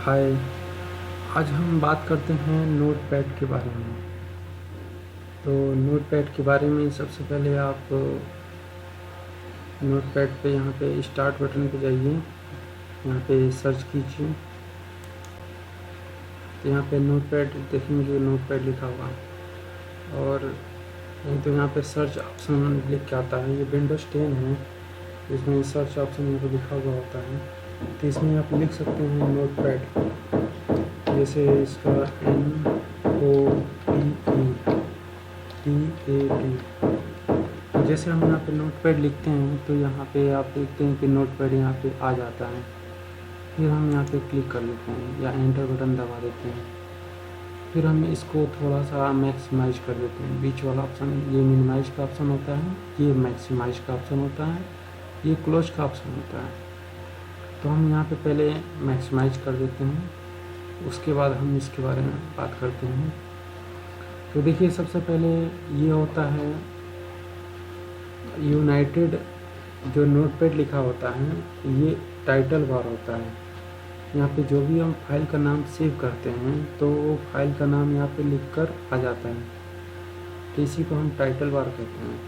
हाय। आज हम बात करते हैं नोटपैड के बारे में। तो नोटपैड के बारे में सबसे पहले आप नोटपैड पे यहाँ पे स्टार्ट बटन पे जाइए, यहाँ पे सर्च कीजिए। तो यहाँ पे नोटपैड देखेंगे, नोटपैड लिखा हुआ और नहीं तो यहाँ पे सर्च ऑप्शन लिख के आता है। ये विंडोज 10 है, इसमें सर्च ऑप्शन यहाँ पे लिखा हुआ होता है। तो इसमें आप लिख सकते हैं नोटपैड, जैसे इसका NOTPED। तो जैसे हम यहाँ पे नोटपैड लिखते हैं तो यहाँ पे आप देखते हैं कि नोटपैड यहाँ पे आ जाता है। फिर हम यहाँ पे क्लिक कर लेते हैं या एंटर बटन दबा देते हैं। फिर हम इसको थोड़ा सा मैक्सिमाइज कर देते हैं। बीच वाला ऑप्शन ये मिनिमाइज का ऑप्शन होता है, ये मैक्सिमाइज का ऑप्शन होता है, ये क्लोज का ऑप्शन होता है। तो हम यहाँ पे पहले मैक्सिमाइज कर देते हैं, उसके बाद हम इसके बारे में बात करते हैं। तो देखिए, सबसे पहले ये होता है यूनाइटेड। जो नोटपैड लिखा होता है ये टाइटल बार होता है। यहाँ पे जो भी हम फाइल का नाम सेव करते हैं तो वो फाइल का नाम यहाँ पे लिखकर आ जाता है, तो इसी को हम टाइटल बार कहते हैं।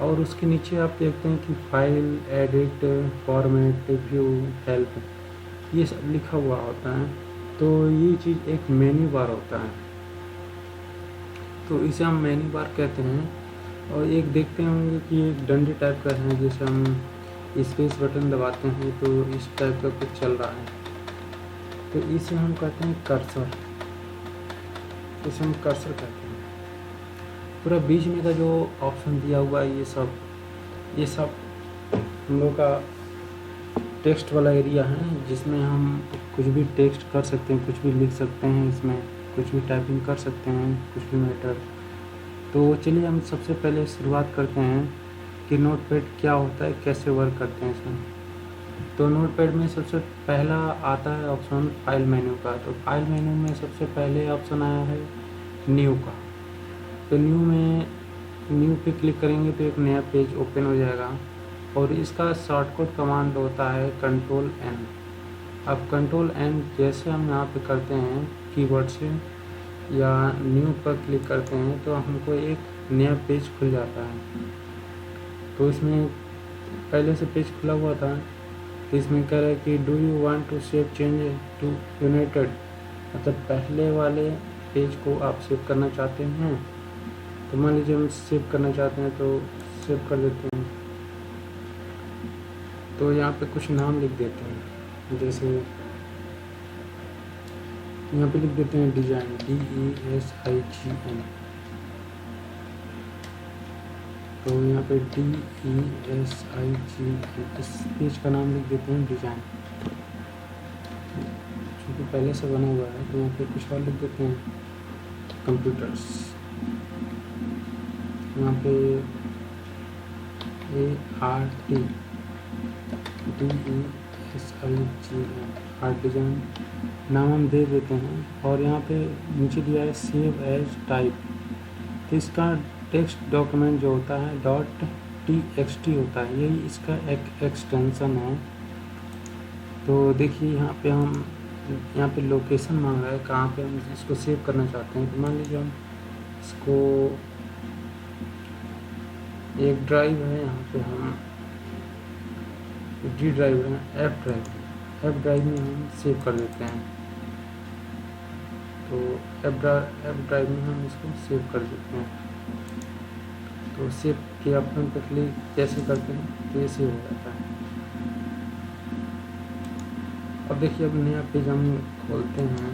और उसके नीचे आप देखते हैं कि file, edit, format, view, help, ये सब लिखा हुआ होता है। तो ये चीज़ एक मेन्यू बार होता है, तो इसे हम मेन्यू बार कहते हैं। और एक देखते होंगे कि एक डंडे टाइप का है, जैसे हम स्पेस बटन दबाते हैं तो इस टाइप का कुछ चल रहा है, तो इसे हम कहते हैं कर्सर। इसे हम कर्सर कहते हैं। पूरा बीच में का जो ऑप्शन दिया हुआ है ये सब हम लोग का टेक्स्ट वाला एरिया है, जिसमें हम कुछ भी टेक्स्ट कर सकते हैं, कुछ भी लिख सकते हैं, इसमें कुछ भी टाइपिंग कर सकते हैं, कुछ भी मैटर। तो चलिए हम सबसे पहले शुरुआत करते हैं कि नोटपैड क्या होता है, कैसे वर्क करते हैं इसमें। तो नोटपैड में सबसे पहला आता है ऑप्शन फाइल मेन्यू का। तो फाइल मेन्यू में सबसे पहले ऑप्शन आया है न्यू का। तो न्यू पे क्लिक करेंगे तो एक नया पेज ओपन हो जाएगा और इसका शॉर्टकट कमांड होता है Ctrl+N। अब Ctrl+N जैसे हम यहाँ पे करते हैं कीबोर्ड से या न्यू पर क्लिक करते हैं तो हमको एक नया पेज खुल जाता है। तो इसमें पहले से पेज खुला हुआ था, तो इसमें कह रहा है कि do you want to save change to United, मतलब पहले वाले पेज को आप सेव करना चाहते हैं। तो मान लीजिए हम सेव करना चाहते हैं तो सेव कर देते हैं। तो यहाँ पे कुछ नाम लिख देते हैं, जैसे यहाँ पे लिख देते हैं डिज़ाइन, DESIGN। तो यहाँ पे DESIGN इस पेज का नाम लिख देते हैं डिज़ाइन, क्योंकि पहले से बना हुआ है। तो यहाँ पे कुछ और लिख देते हैं कंप्यूटर्स। यहाँ पे ARTDESIGN आर्ट डिज़ाइन नाम हम दे देते हैं। और यहाँ पे नीचे दिया है सेव एज टाइप। तो इसका टेक्स्ट डॉक्यूमेंट जो होता है .txt होता है, यही इसका एक एक्सटेंशन है। तो देखिए यहाँ पे लोकेशन मांग रहा है, कहाँ पे हम इसको सेव करना चाहते हैं। तो मान लीजिए हम इसको एक ड्राइव है, यहाँ पे हम D ड्राइव है, F ड्राइव में हम सेव कर देते हैं। तो F ड्राइव में हम इसको सेव कर देते हैं। तो सेव के ऑप्शन पर क्लिक कैसे करते हैं तो ये सेव हो जाता है। अब देखिए, अब नया पेज हम खोलते हैं।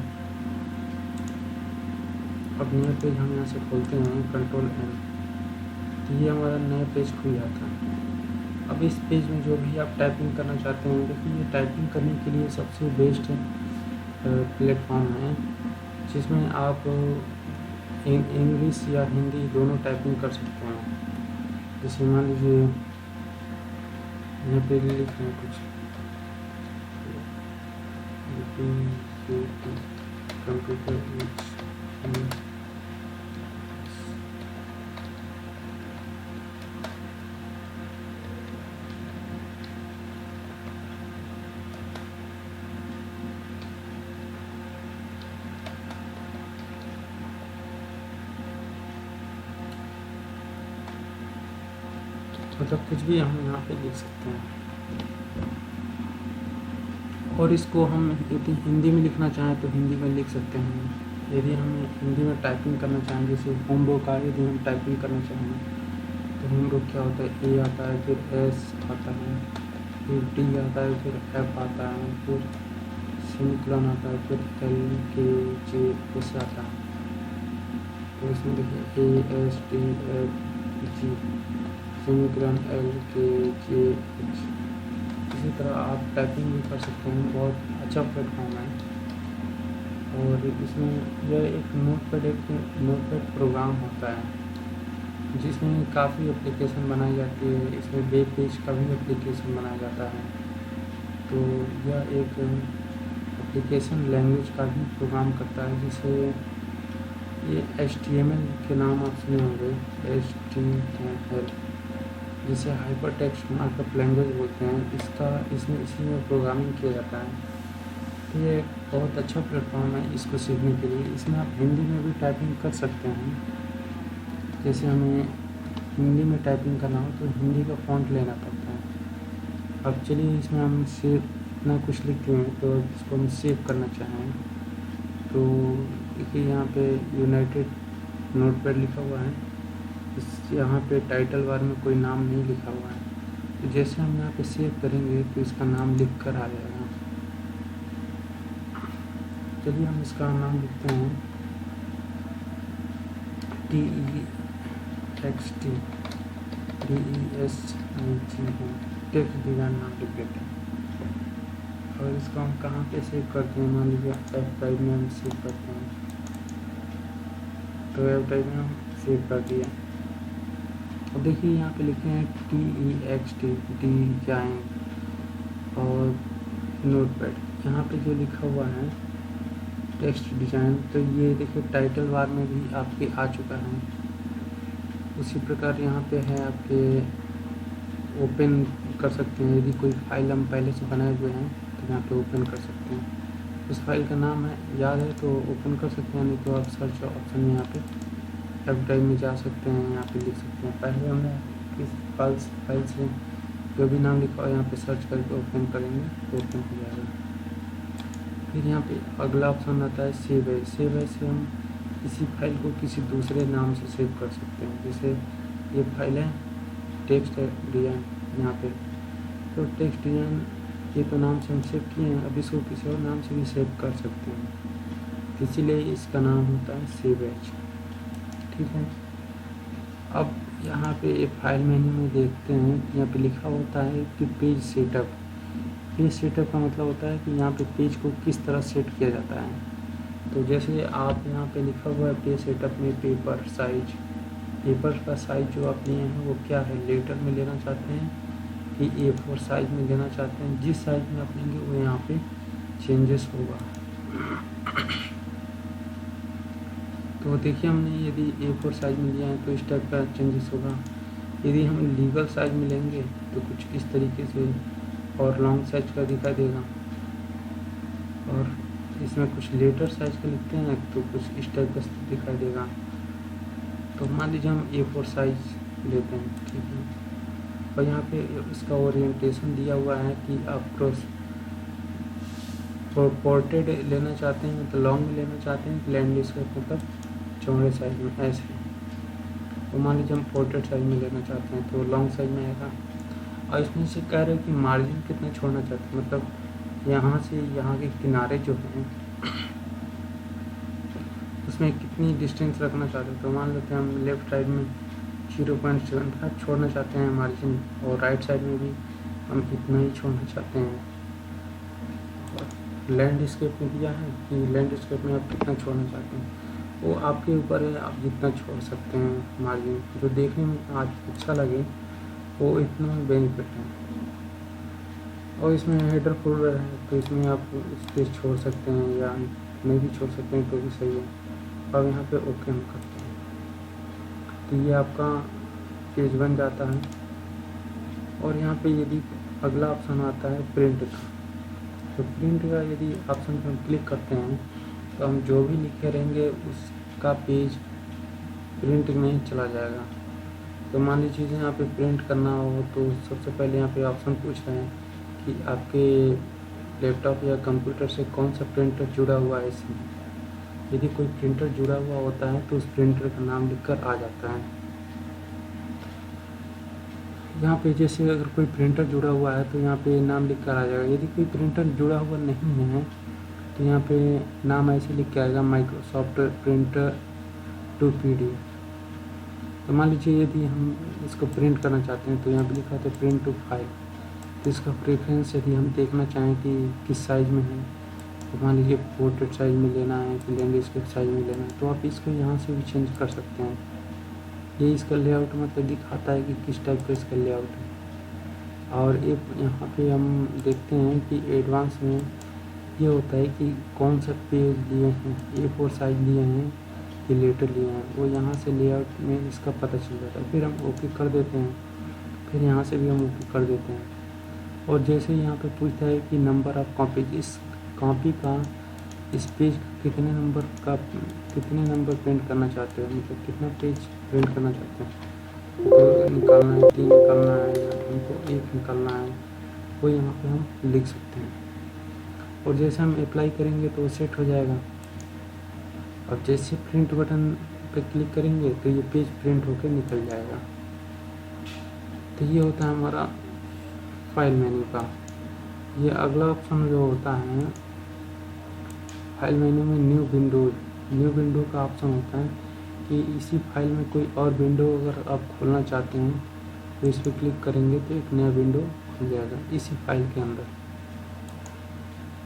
अब नया पेज हम यहाँ से खोलते हैं Ctrl+N, तो ये हमारा नया पेज खुल जाता है। अब इस पेज में जो भी आप टाइपिंग करना चाहते हैं, देखिए ये टाइपिंग करने के लिए सबसे बेस्ट प्लेटफॉर्म है, जिसमें आप इंग्लिश या हिंदी दोनों टाइपिंग कर सकते हैं। जैसे मान लीजिए यहाँ पे लिख रहे हैं कुछ कंप्यूटर मतलब कुछ भी हम यहाँ पे लिख सकते हैं। और इसको हम यदि हिंदी में लिखना चाहें तो हिंदी में लिख सकते हैं। यदि हम हिंदी में टाइपिंग करना चाहें, जैसे होमबो का यदि हम टाइपिंग करना चाहें तो होमबो क्या होता है, ए आता है, फिर एस आता है, फिर डी आता है, फिर एफ आता है, फिर सेमीकोलन आता है, फिर एल के जे ऐसे आता है। तो इसमें देखिए A S T F G, semicolon L के जे एच। इसी तरह आप टाइपिंग भी कर सकते हैं। बहुत अच्छा प्लेटफॉर्म है। और इसमें यह एक नोटपैड प्रोग्राम होता है जिसमें काफ़ी एप्लीकेशन बनाई जाती है। इसमें वेब पेज का भी एप्लीकेशन बनाया जाता है। तो यह एक एप्लीकेशन लैंग्वेज का भी प्रोग्राम करता है, जिसे ये HTML के नाम आप सुने होंगे, HTML, जिसे हाइपर टेक्स्ट मार्कअप लैंग्वेज बोलते हैं। इसी में प्रोग्रामिंग किया जाता है। तो ये एक बहुत अच्छा प्लेटफॉर्म है इसको सीखने के लिए। इसमें आप हिंदी में भी टाइपिंग कर सकते हैं। जैसे हमें हिंदी में टाइपिंग करना हो तो हिंदी का फ़ॉन्ट लेना पड़ता है। अब चलिए इसमें हम सेव इतना कुछ लिखते हैं, तो इसको हम सेव करना चाहें तो देखिए यहाँ पे यूनाइटेड नोटपैड लिखा हुआ है। यहाँ पे टाइटल बार में कोई नाम नहीं लिखा हुआ है। तो जैसे हम यहाँ पे सेव करेंगे तो इसका नाम लिख कर आ जाएगा। चलिए हम इसका नाम लिखते हैं TEXT DESIG, टेक्स्ट डिज़ाइन नाम लिख देते हैं। और इसको हम कहाँ पे सेव करते हैं, मान लीजिए F5 में हम सेव करते हैं। तो F5 में हम सेव कर दिया। अब देखिए यहाँ पे लिखे हैं TEXT डिजाइन और नोटपैड। यहाँ पे जो लिखा हुआ है टेक्स्ट डिज़ाइन, तो ये देखिए टाइटल बार में भी आपके आ चुका है। उसी प्रकार यहाँ पे है आपके ओपन कर सकते हैं। यदि कोई फाइल हम पहले से बनाए हुए हैं तो यहाँ पे ओपन कर सकते हैं। उस फाइल का नाम है याद है तो ओपन कर सकते हैं, नहीं तो आप सर्च ऑप्शन में यहाँ पे F5 में जा सकते हैं, यहाँ पे लिख सकते हैं। पहले हमने किस फाइल से जो भी नाम लिखा हो यहाँ पे सर्च करके ओपन करेंगे तो ओपन हो जाएगा। फिर यहाँ पे अगला ऑप्शन आता है सेव एज। सेव एज से हम किसी फाइल को किसी दूसरे नाम से सेव कर सकते हैं। जैसे ये फाइल है टेक्स्ट डिज़ाइन, यहाँ पे तो टेक्स्ट डिज़ाइन ये तो नाम से हम सेव किए हैं, अब इसको किसी और नाम से भी सेव कर सकते हैं। इसीलिए इसका नाम होता है सेव एज। ठीक है। अब यहाँ पे ये फाइल मेन्यू में देखते हैं, यहाँ पे लिखा होता है कि पेज सेटअप। पेज सेटअप का मतलब होता है कि यहाँ पे पेज को किस तरह सेट किया जाता है। तो जैसे आप यहाँ पे लिखा हुआ है पेज सेटअप में पेपर साइज, पेपर का साइज जो आप लिए हैं वो क्या है, लेटर में लेना चाहते हैं कि A4 साइज में लेना चाहते हैं। जिस साइज में आप लेंगे वो यहाँ पे चेंजेस होगा। तो देखिए हमने यदि A4 साइज में लिया है तो इस टाइप का चेंजेस होगा। यदि हम लीगल साइज में लेंगे तो कुछ इस तरीके से, और लॉन्ग साइज का दिखाई देगा। और इसमें कुछ लेटर साइज का लिखते हैं तो कुछ इस टाइप का दिखाई देगा। तो मान लीजिए हम A4 साइज लेते हैं, ठीक है। और यहाँ पे इसका ओरिएंटेशन दिया हुआ है कि आप पोर्ट्रेट लेना चाहते हैं तो लॉन्ग में लेना चाहते हैं, लैंडस्केप मतलब चौड़े साइज में ऐसे। तो मान लीजिए हम पोर्ट्रेट साइज में लेना चाहते हैं तो लॉन्ग साइज में आएगा। और इसमें से कह रहे हैं कि मार्जिन कितना छोड़ना चाहते हैं, मतलब यहाँ से यहाँ के किनारे जो हैं उसमें कितनी डिस्टेंस रखना चाहते हैं। तो मान लेते हैं हम लेफ्ट साइड में 0.75 छोड़ना चाहते हैं मार्जिन, और राइट साइड में भी हम इतना ही छोड़ना चाहते हैं। लैंडस्केप में दिया है कि लैंडस्केप में आप कितना छोड़ना चाहते हैं, वो आपके ऊपर है, आप जितना छोड़ सकते हैं मार्जिन। जो देखने में आज अच्छा लगे वो इतना बेनिफिट है। और इसमें हेडर फोल्डर है तो इसमें आप स्पेस छोड़ सकते हैं या नहीं भी छोड़ सकते हैं तो भी सही है। अब यहाँ पे ओके हम करते हैं तो ये आपका पेज बन जाता है। और यहाँ पे यदि अगला ऑप्शन आता है प्रिंट का, तो प्रिंट का यदि ऑप्शन पर हम क्लिक करते हैं तो हम जो भी लिखे रहेंगे उसका पेज प्रिंट में चला जाएगा। तो मान लीजिए यहाँ पे प्रिंट करना हो तो सबसे पहले यहाँ पे ऑप्शन पूछ रहे हैं कि आपके लैपटॉप या कंप्यूटर से कौन सा प्रिंटर जुड़ा हुआ है इसमें। यदि कोई प्रिंटर जुड़ा हुआ होता है तो उस प्रिंटर का नाम लिखकर आ जाता है। यहाँ पे जैसे अगर कोई प्रिंटर जुड़ा हुआ है तो यहाँ पे नाम लिख कर आ जाएगा। यदि कोई प्रिंटर जुड़ा हुआ नहीं है तो यहाँ पे नाम ऐसे लिख के आएगा माइक्रोसॉफ्ट प्रिंटर 2PD। तो मान लीजिए यदि हम इसको प्रिंट करना चाहते हैं तो यहाँ पे लिखा होता है प्रिंट टू फाइल। तो इसका प्रेफरेंस यदि हम देखना चाहें कि किस साइज़ में है, तो मान लीजिए पोर्ट्रेट साइज़ में लेना है कि लैंडस्केप साइज़ में लेना है, तो आप इसको यहाँ से भी चेंज कर सकते हैं। ये इसका लेआउट मतलब दिखाता है कि किस टाइप का इसका लेआउट है। और एक यहाँ पे हम देखते हैं कि एडवांस में ये होता है कि कौन सा पेज लिए हैं, A4 साइज लिए हैं कि लेटर लिए हैं, वो यहाँ से लेआउट में इसका पता चल जाता है। फिर हम ओके कर देते हैं, फिर यहाँ से भी हम ओके कर देते हैं। और जैसे यहाँ पे पूछता है कि नंबर ऑफ कॉपी, इस कॉपी का इस पेज कितने नंबर प्रिंट करना चाहते हैं, मतलब कितना पेज प्रिंट करना चाहते हैं, 2 निकालना है, 3 निकालना है या हमको 1 निकालना है, वो यहाँ पे हम लिख सकते हैं। और जैसे हम अप्लाई करेंगे तो वो सेट हो जाएगा। और जैसे प्रिंट बटन पे क्लिक करेंगे तो ये पेज प्रिंट होकर निकल जाएगा। तो ये होता है हमारा फाइल मेन्यू का। ये अगला ऑप्शन जो होता है फाइल मेन्यू में न्यू विंडो का ऑप्शन होता है कि इसी फाइल में कोई और विंडो अगर आप खोलना चाहते हैं तो इस पर क्लिक करेंगे तो एक नया विंडो खुल जाएगा इसी फाइल के अंदर।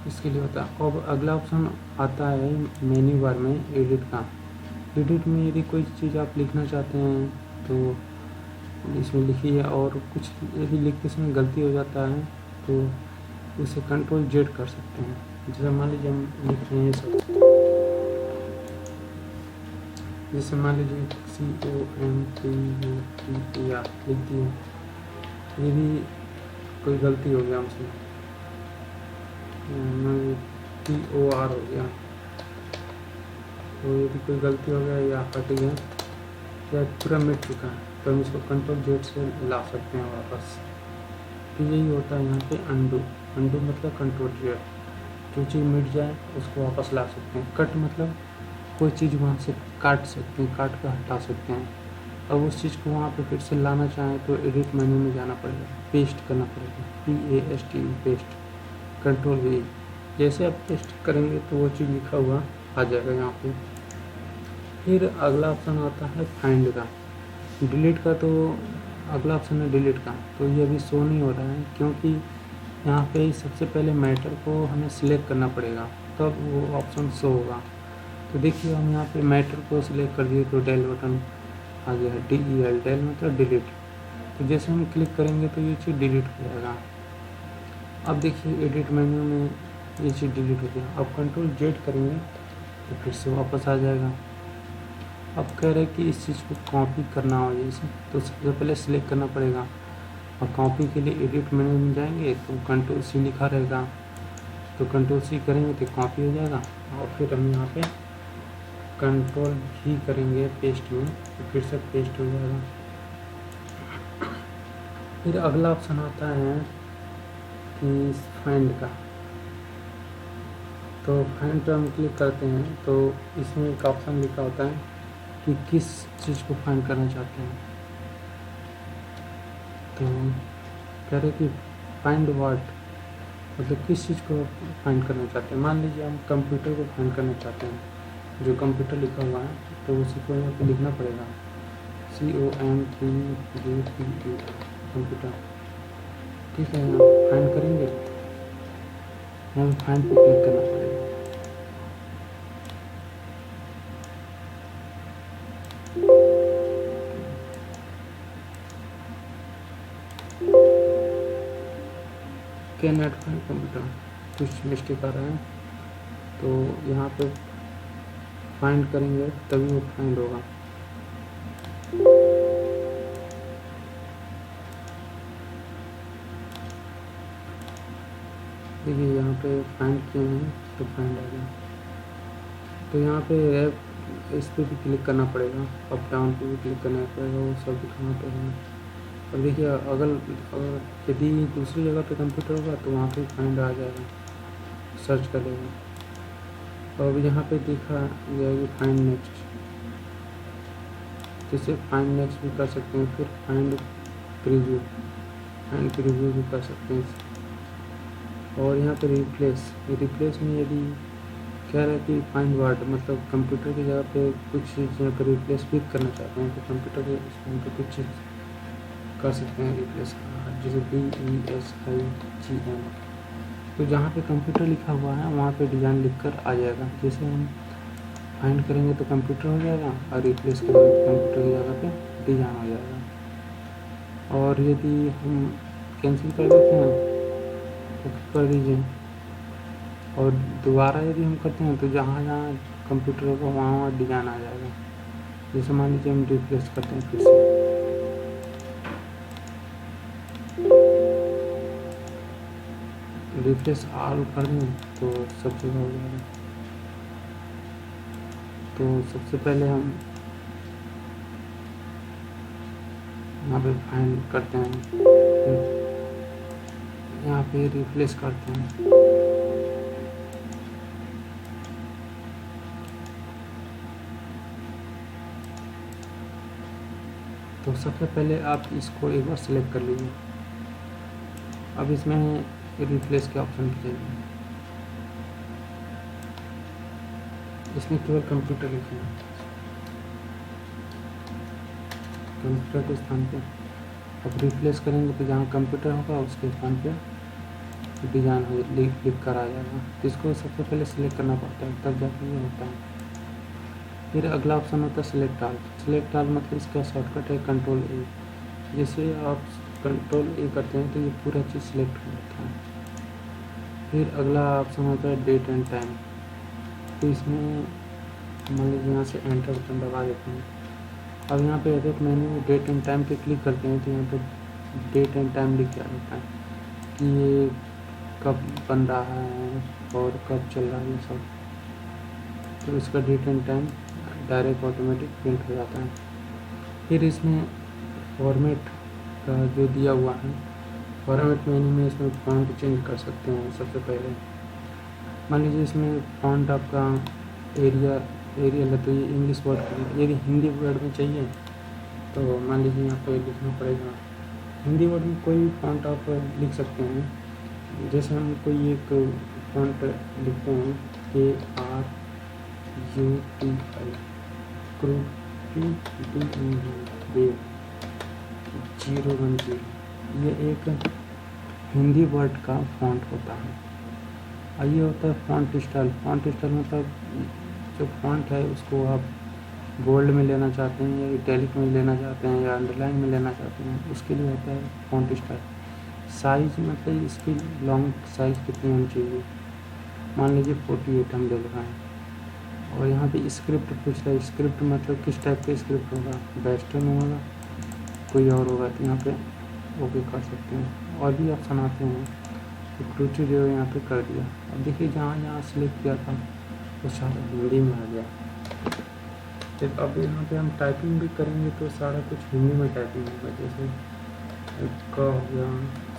इसके लिए होता है। और अगला ऑप्शन आता है मेन्यू बार में एडिट का। एडिट में यदि कोई चीज़ आप लिखना चाहते हैं तो इसमें लिखिए, और कुछ यदि लिखते समय गलती हो जाता है तो उसे Ctrl Z कर सकते हैं। जैसे मान लीजिए हम लिख रहे हैं सब, जैसे मान लीजिए COMPUTER लिख दिए, यदि कोई गलती हो गया हमसे, POR हो गया, तो यदि कोई गलती हो गया या हट गया या पूरा मिट चुका है तो हम इसको Ctrl Z से ला सकते हैं वापस। तो यही होता है यहाँ पे अंडू मतलब Ctrl Z। जो चीज़ मिट जाए उसको वापस ला सकते हैं। कट मतलब कोई चीज़ वहाँ से काट सकते हैं, काट कर हटा सकते हैं। अब उस चीज़ को वहाँ पे फिर से लाना चाहें तो एडिट मेन्यू में जाना पड़ेगा, पेस्ट करना पड़ेगा, PASTE पेस्ट, Ctrl V। जैसे आप पेस्ट करेंगे तो वो चीज़ लिखा हुआ आ जाएगा यहाँ पे। फिर अगला ऑप्शन आता है फाइंड का। डिलीट का तो अगला ऑप्शन है डिलीट का, तो ये अभी शो नहीं हो रहा है क्योंकि यहाँ पे सबसे पहले मैटर को हमें सिलेक्ट करना पड़ेगा तब वो ऑप्शन शो होगा। तो देखिए हम यहाँ पे मैटर को सिलेक्ट कर दिए तो डेल बटन आ गया है, DEL, डेल मतलब डिलीट। तो जैसे हम क्लिक करेंगे तो ये चीज़ डिलीट हो जाएगा। अब देखिए एडिट मेन्यू में ये चीज़ डिलीट हो गया। अब Ctrl Z करेंगे तो फिर से वापस आ जाएगा। अब कह रहे हैं कि इस चीज़ को कॉपी करना हो जैसे, तो सबसे पहले सिलेक्ट करना पड़ेगा। और कॉपी के लिए एडिट मेन्यू में जाएंगे तो Ctrl C लिखा रहेगा, तो Ctrl C करेंगे तो कॉपी हो जाएगा। और फिर हम यहाँ पे Ctrl V करेंगे पेस्ट में तो फिर से पेस्ट हो जाएगा। फिर अगला ऑप्शन आता है कि फाइंड का। तो फाइंड पे हम क्लिक करते हैं तो इसमें एक ऑप्शन लिखा होता है कि किस चीज़ को फाइंड करना चाहते हैं। तो कह रहे कि फाइंड व्हाट, मतलब किस चीज़ को फाइंड करना चाहते हैं। मान लीजिए हम कंप्यूटर को फाइंड करना चाहते हैं, जो कंप्यूटर लिखा हुआ है तो उसी को यहाँ पे लिखना पड़ेगा, COMPUTER कंप्यूटर। ठीक है, यहाँ फाइंड करेंगे, यहाँ फाइंड पे क्लिक करना पड़ेगा। कैन नॉट फाइंड कंप्यूटर, कुछ मिस्टेक आ रहा है तो यहाँ पे फाइंड करेंगे तभी वो फाइंड होगा। देखिए यहाँ पे फाइंड किए हैं तो फाइंड आ गया। तो यहाँ पे इस पर भी क्लिक करना पड़ेगा, अप डाउन पे भी क्लिक करना पड़ेगा, वो सब दिखाना पड़ेगा। अब देखिए अगर यदि दूसरी जगह पे कंप्यूटर होगा तो वहाँ पे फाइंड आ जाएगा, सर्च कर लेगा। अब यहाँ पे दिखा जाएगी फाइंड नेक्स्ट, जैसे फाइंड नेक्स्ट भी कर सकते हैं, फिर फाइंड प्रीव्यू भी कर सकते हैं। और यहाँ पे रिप्लेस में यदि कह रहा है कि फाइंड वर्ड, मतलब कंप्यूटर की जगह पे कुछ चीज़ यहाँ पर रिप्लेस भी करना चाहते हैं तो कंप्यूटर के स्थान पर कुछ चीज़ कर सकते हैं रिप्लेस का, जैसे DESIGN। तो जहाँ पे कंप्यूटर लिखा हुआ है वहाँ पे डिज़ाइन लिख कर आ जाएगा। जैसे हम फाइंड करेंगे तो कंप्यूटर हो जाएगा और रिप्लेस करेंगे तो कंप्यूटर की जगह पे डिज़ाइन हो जाएगा। और यदि हम कैंसिल कर देते हैं तो कर दीजिए, और दोबारा यदि हम करते हैं तो जहाँ जहाँ कंप्यूटर होगा वहाँ वहाँ डिज़ाइन आ जाएगा। जैसे मान लीजिए हम रिप्लेस करते हैं फिर से, रिप्लेस ऑल कर दें तो सब जगह हो जाएगा। तो सबसे पहले हम यहाँ पे फाइंड करते हैं, यहाँ पे रिप्लेस करते हैं। तो सबसे पहले आप इसको एक बार सिलेक्ट कर लीजिए। अब इसमें रिप्लेस के ऑप्शन पे जाइए, इसमें केवल कंप्यूटर लिखना है, कंप्यूटर के स्थान पे। अब रिप्लेस करेंगे तो जहाँ कंप्यूटर होगा उसके स्थान पे डिज़ाइन हो लिख कर आ जाएगा। तो इसको सबसे पहले सिलेक्ट करना पड़ता है, तब जाके ये होता है। फिर अगला ऑप्शन होता है सिलेक्ट ऑल। सिलेक्ट ऑल मतलब इसका शॉर्टकट है कंट्रोल ए। जैसे आप कंट्रोल ए करते हैं तो ये पूरा चीज़ सिलेक्ट हो जाता है। फिर अगला ऑप्शन होता है डेट एंड टाइम। तो इसमें मान लीजिए यहाँ से एंटर बटन दबा देते हैं। अब यहाँ पे एडिट मेन्यू में डेट एंड टाइम पे क्लिक करते हैं तो यहाँ पे डेट एंड टाइम लिख के आ जाता है कि ये कब बन रहा है और कब चल रहा है ये सब। तो इसका date and time direct automatic print हो जाता है। फिर इसमें फॉर्मेट का जो दिया हुआ है, फॉर्मेट मेन्यू में इसमें फॉन्ट चेंज कर सकते हैं। सबसे पहले मान लीजिए इसमें फॉन्ट आपका एरियल है तो ये इंग्लिश वर्ड के लिए, यदि हिंदी वर्ड में चाहिए तो मान लीजिए यहाँ पर लिखना पड़ेगा। हिंदी वर्ड में कोई फॉन्ट आप लिख सकते हैं। जैसे हम कोई एक फॉन्ट लिखते हैं KRUTI 010, ये एक हिंदी वर्ड का फॉन्ट होता है। और ये होता है फॉन्ट स्टाइल। फॉन्ट स्टाइल मतलब जो फॉन्ट है उसको आप बोल्ड में लेना चाहते हैं या इटैलिक में लेना चाहते हैं या अंडरलाइन में लेना चाहते हैं, उसके लिए होता है फॉन्ट स्टाइल। साइज मतलब इसकी लॉन्ग साइज कितनी होनी चाहिए, मान लीजिए 48 हम ले रहे हैं। और यहाँ पे स्क्रिप्ट पूछ रहा है, स्क्रिप्ट मतलब किस टाइप का स्क्रिप्ट होगा, वेस्टर्न होगा कोई और होगा, तो यहाँ पे ओके कर सकते हैं। और भी ऑप्शन आते हैं, तो क्रूची जो यहाँ पे कर दिया। अब देखिए जहाँ जहाँ सिलेक्ट किया था वो सारा हिंदी में आ गया। फिर अब यहाँ पे हम टाइपिंग भी करेंगे तो सारा कुछ हिंदी में टाइपिंग होगा। जैसे क हो गया,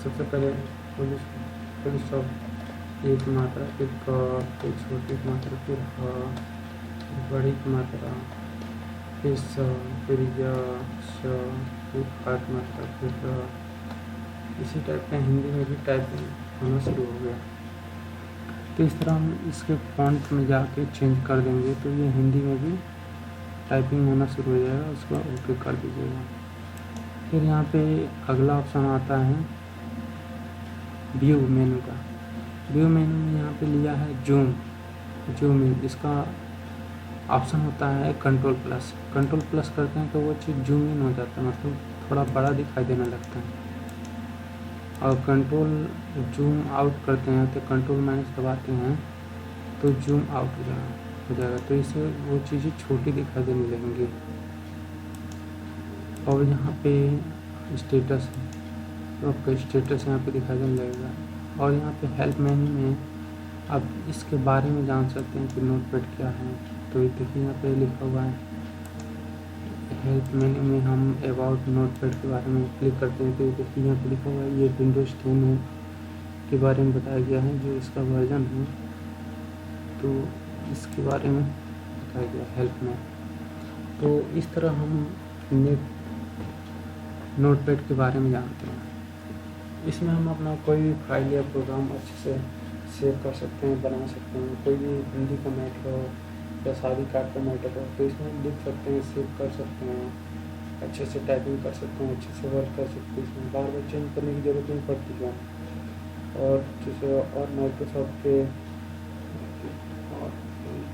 सबसे पहले पुलिस स्टॉप एक मात्रा, फिर क, फिर छोटी मात्रा, फिर ह, बड़ी मात्रा, फिर स, फिर य, श, फिर आठ मात्रा, फिर र। इसी टाइप का हिंदी में भी टाइपिंग होना शुरू हो गया। तो इस तरह हम इसके फॉन्ट में जाके चेंज कर देंगे तो ये हिंदी में भी टाइपिंग होना शुरू हो जाएगा। उसको ओके कर दीजिएगा। फिर यहाँ पे अगला ऑप्शन आता है व्यू मेनू का। व्यू मेनू में यहाँ पे लिया है जूम इन। इसका ऑप्शन होता है कंट्रोल प्लस करते हैं तो वो चीज़ जूम इन हो जाता है, मतलब थोड़ा बड़ा दिखाई देने लगता है। और कंट्रोल जूम आउट करते हैं तो कंट्रोल माइनस दबाते हैं तो जूम आउट हो जाएगा, तो इससे वो चीज़ें छोटी दिखाई देने लगेंगी। और यहाँ पे स्टेटस है तो आपका स्टेटस यहाँ पे दिखाई देने लगेगा। और यहाँ पे हेल्प मेन्यू में अब इसके बारे में जान सकते हैं कि नोटपैड क्या है। तो ये देखिए यहाँ पे लिखा हुआ है हेल्प मेन्यू में हम अबाउट नोटपैड के बारे में क्लिक करते हैं। तो ये देखिए यहाँ पे लिखा हुआ है ये विंडोज 10 के बारे में बताया गया है, जो इसका वर्जन है। तो इसके बारे में बताया गया हेल्प में। तो इस तरह हम नोटपैड के बारे में जानते हैं। इसमें हम अपना कोई भी फाइल या प्रोग्राम अच्छे से सेव कर सकते हैं, बना सकते हैं। कोई भी हिंदी का मैटर हो या शादी कार्ड का मैटर हो तो इसमें लिख सकते हैं, सेव कर सकते हैं, अच्छे से टाइपिंग कर सकते हैं, अच्छे से वर्क कर सकते हैं। इसमें बार बार चेंज करने की ज़रूरत नहीं पड़ती है। और जैसे और माइक्रोसॉफ्ट के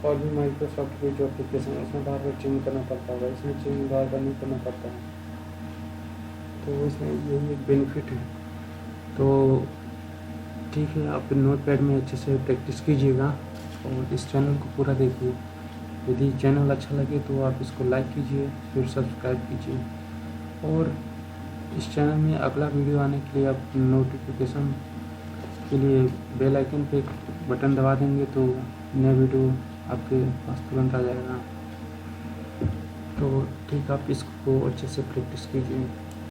और भी माइक्रोसॉफ्ट के जो एप्लीकेशन है इसमें बार बार चेंज करना पड़ता है, इसमें चेंज बार बार नहीं करना पड़ता है। तो इसमें यही एक बेनिफिट है। तो ठीक है, आप नोटपैड में अच्छे से प्रैक्टिस कीजिएगा और इस चैनल को पूरा देखिए। यदि चैनल अच्छा लगे तो आप इसको लाइक कीजिए, फिर सब्सक्राइब कीजिए। और इस चैनल में अगला वीडियो आने के लिए आप नोटिफिकेशन के लिए बेल आइकन पे बटन दबा देंगे तो नया वीडियो आपके पास तुरंत आ जाएगा। तो ठीक, आप इसको अच्छे से प्रैक्टिस कीजिए।